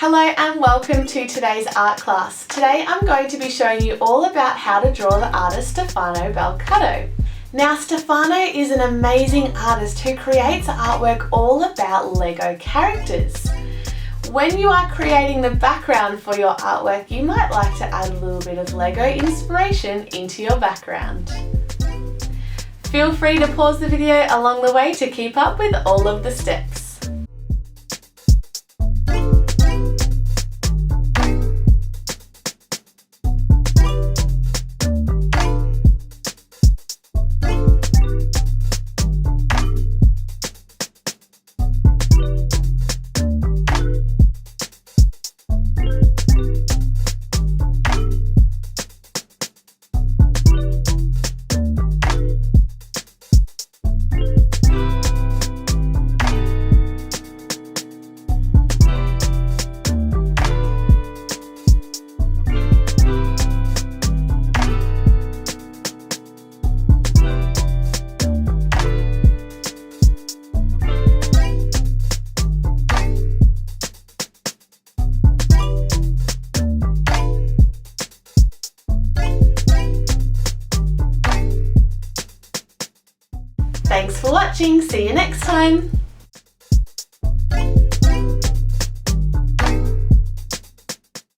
Hello and welcome to today's art class. Today I'm going to be showing you all about how to draw the artist Stefano Bolcato. Now Stefano is an amazing artist who creates artwork all about Lego characters. When you are creating the background for your artwork, you might like to add a little bit of Lego inspiration into your background. Feel free to pause the video along the way to keep up with all of the steps. Thanks for watching, see you next time!